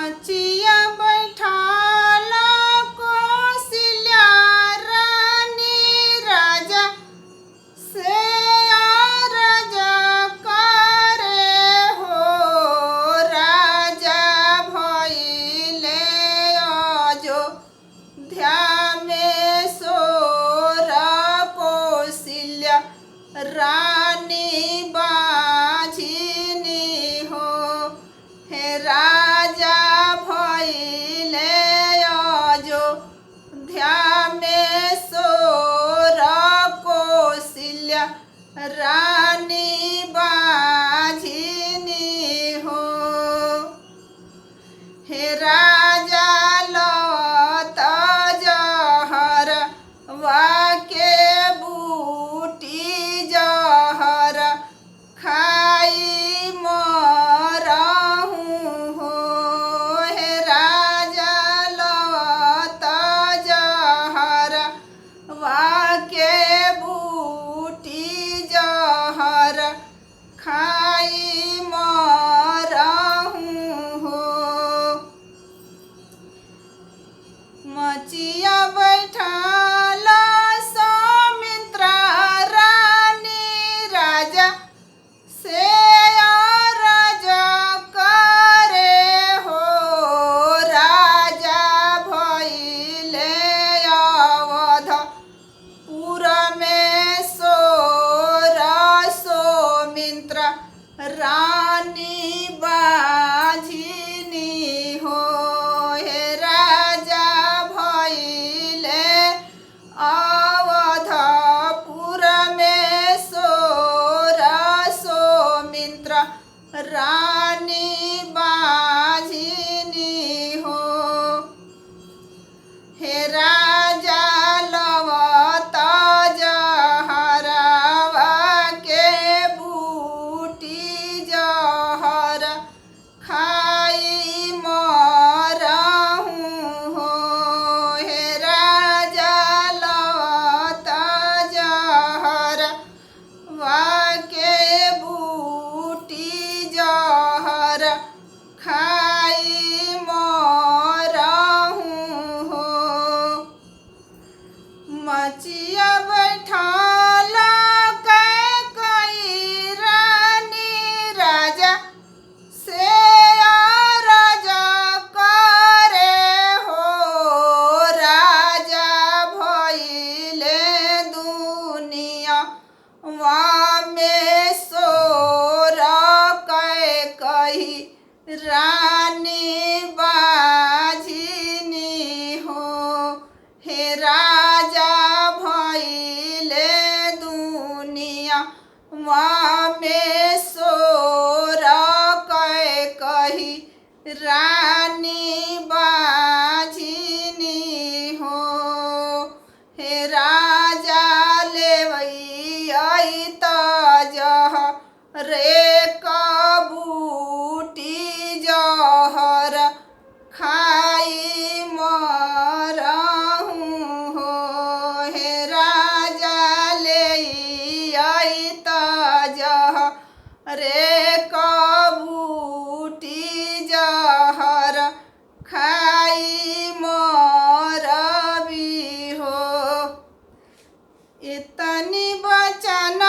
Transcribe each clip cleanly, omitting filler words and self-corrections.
मचिया बैठाला कौशल्या रानी राजा से राजा करे हो राजा भइले अयोध्या में सोर कौशल्या रानी बाझिनी हो हे राजा भइले अयोध्या में सोर कौशल्या रानी बाझिनी हो हे राजा लवत जहर वाके बूटी जहर खाई मरहूँ हो हे राजा लवत जहर वाके बूटी जहर खाई मरहूँ हो मचिया बैठाला सौमित्रा रानी राजा से राजा करे हो राजा भइले अवधपुर में सोर सौमित्रा रानी बाझिनी हो हे राजा भइले अवधपुर में सोर सौमित्रा रानी बाझिनी हो हे राजा लवत जहरवा के बूटी जहर खाई मरहूँ हो हे राजा लवत जहर वाके बूटी जहर खाई मरहूँ हो मचिया बैठाला कई रानी राजा से राजा करे हो राजा भइले दुनिया में सोर कई रानी बाझिनी हो हे राजा भइले दुनिया में सोर कई रानी बाझिनी हो हे राजा लेवई त जह रे कबूटी जहर खाई मरहूँ हो हे राजा लेई त जह रे कबूटी जहर खाई मरबी हो इतनी वचन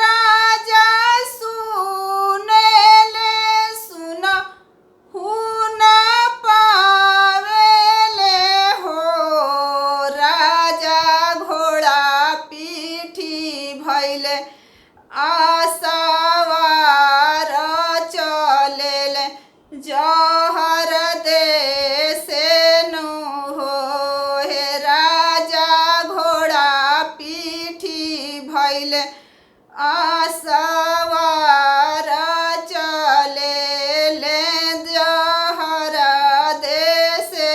राजा सुनेले सुन हुन पावेले हो राजा घोड़ा पीठी भइले आसवार चलेले जहर देसे नु हो हे राजा घोड़ा पीठी भइले आसवार चलेले जहर देसे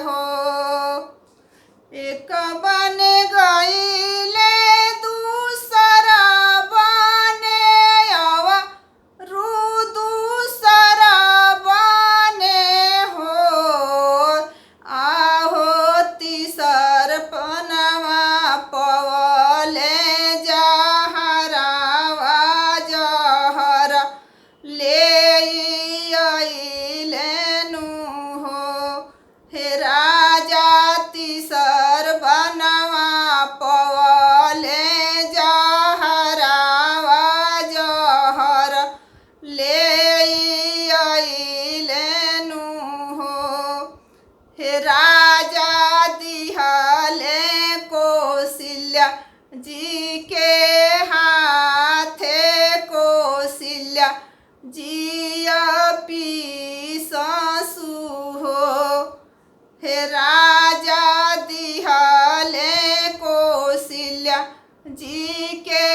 हो एक बन गईले दूसरा बने अवरु दूसरा लिया पीससु हो हे राजा दिहले कौशल्या जी के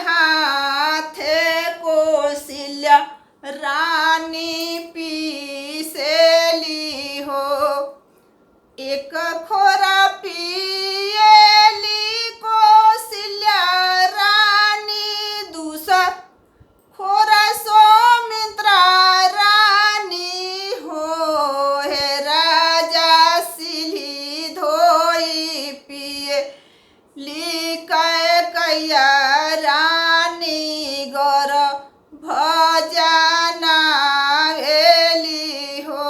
हाथे कौशल्या रानी पीसेली हो एक खोरा पियली कौशल्या रानी दूसर खोरा सौमित्रा रानी हो हे राजा सिली धोई पिए कैया रानी गर भजना भेली हो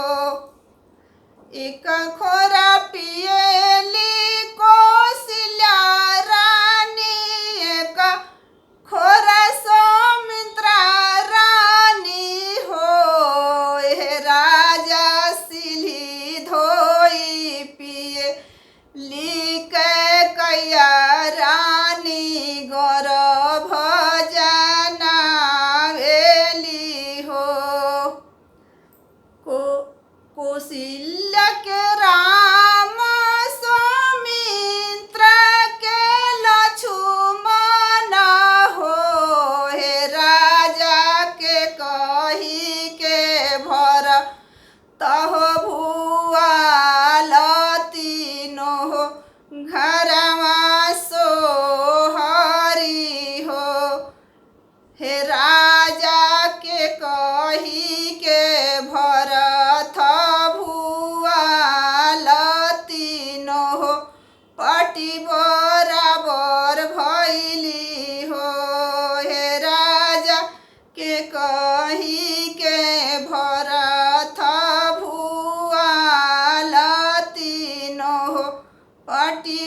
एक खोरा पियली कौशल्या रानी एक खोरा सौमित्रा रानी हो हे राजा सिली धोई पिए कैया रानी गर भजना भेली हो कौशल्या के राम सौमित्र के लक्ष्मण हो हे राजा के कही के भर तह भुआल तीनो हो घरमा सोहरी हो हे राजा के कही के भरत भुआल तीनो हो पटी बराबर भैली हो हे राजा के कही के भरत भुआल तीनो हो पटी